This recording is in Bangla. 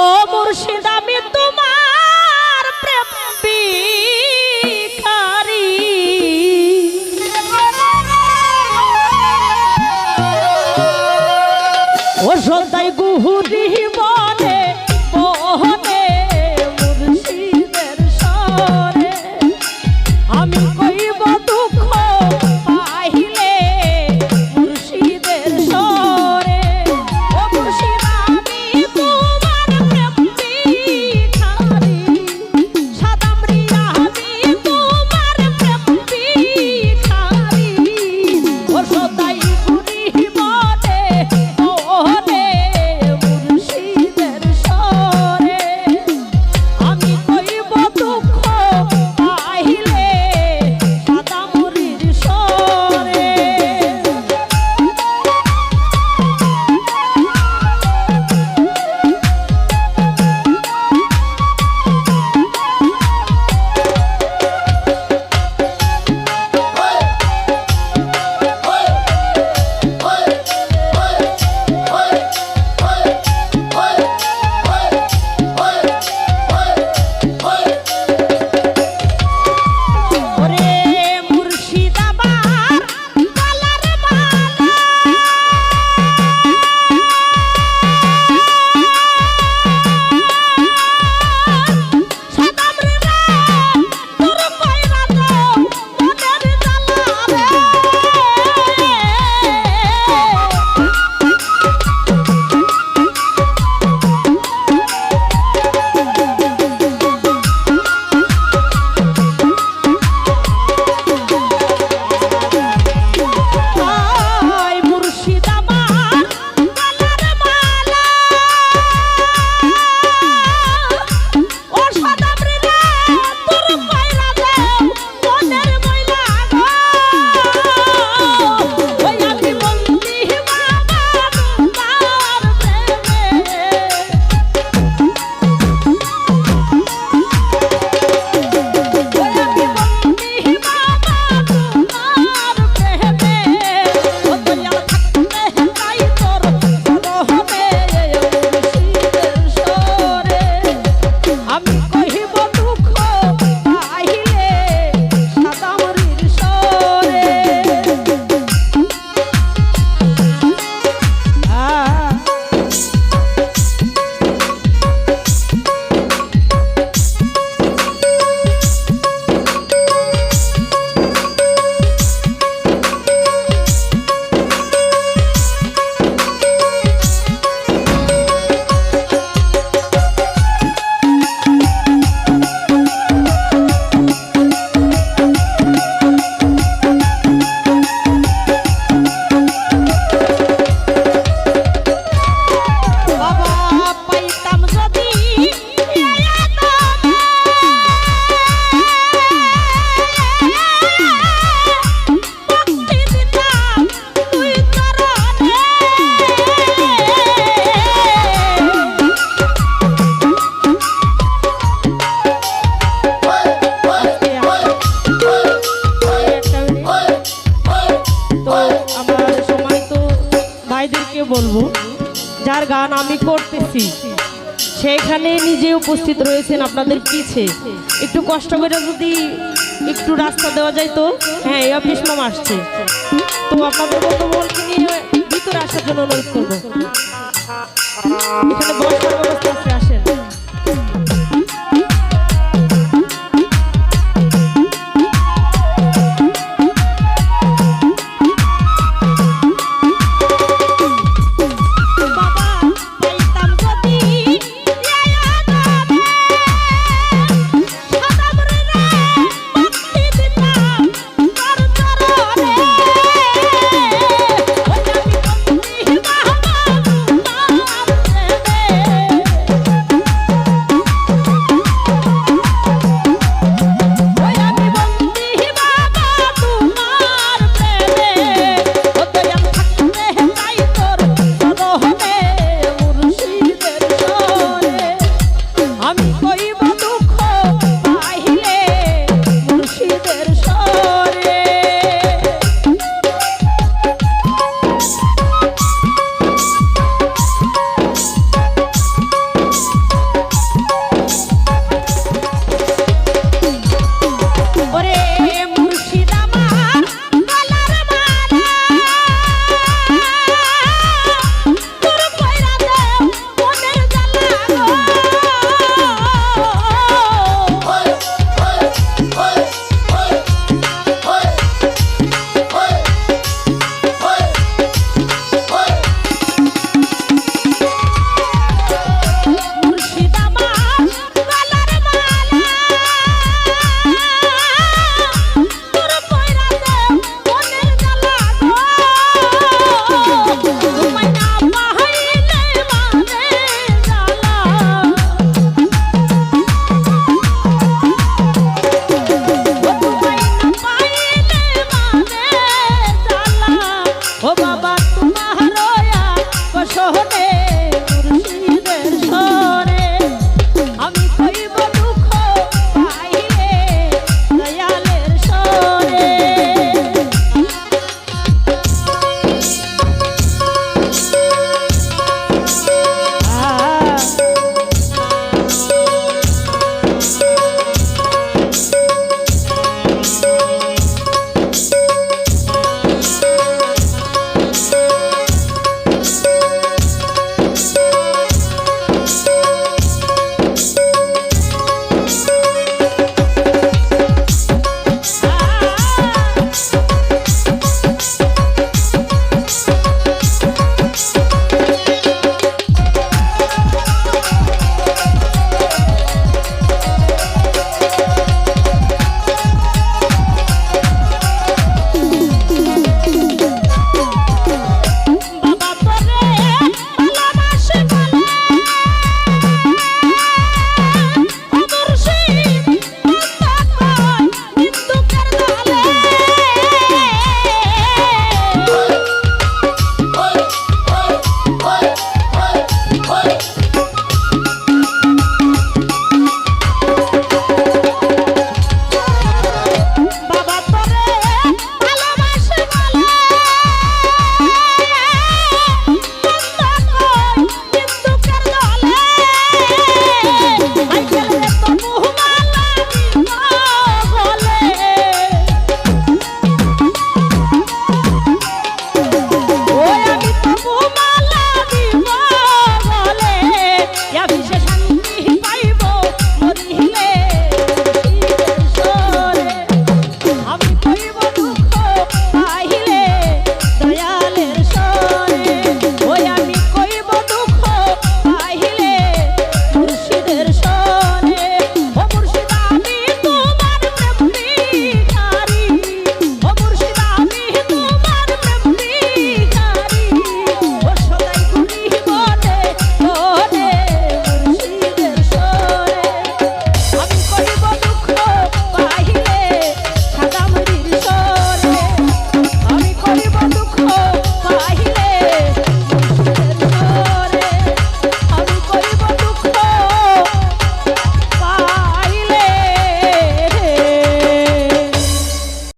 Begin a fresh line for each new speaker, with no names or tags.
ও মুর্শিদ আমি তোমার প্রেম ভিখারি ও সদাই গুহুরি বনে বনে মুর্শিদের সরে আমি কইব দুঃখ পাইলে মুর্শিদের সরে ও মুর্শিদ আমি তোমার প্রেম ভিখারি সাদামরি আমি তোমার প্রেম ভিখারি ও সদাই গুহুরি বনে বনে মুর্শিদের সরে আমি কইব দুঃখ পাইলে সাদামরির সরে ওরে মুর্শিদ আমার গলার মালা সাদামরি রে তোর কইরা দাও মনের জ্বালা রে আয় মুর্শিদ আমার গলার মালা ও সাদামরি রে তোর কইরা দাও মনের ময়লা গো ওই আমি বন্দি বাবা তোমার প্রেমে ওই আমি বন্দি বাবা তোমার প্রেমে ও দয়াল থাকতে চাই তোর সরহনে মুর্শিদের সরে আমি কহিব দুঃখ পাইলে সাদামরির সরে বাবা পাইতাম যদি মুক্তি দিতাম তুই চরণে তো আমার সময় তো ভাইদেরকে বলবো যার গান আমি করতেছি সেখানে নিজে উপস্থিত রয়েছেন আপনাদের পিছে একটু কষ্ট করে যদি একটু রাস্তা দেওয়া যায় তো হ্যাঁ এই অফিস মামা আসছে তো আপনাদের বন্ধুবর্গকে নিয়ে ভিতরে আসার জন্য অনুরোধ করবো এখানে বসার ব্যবস্থা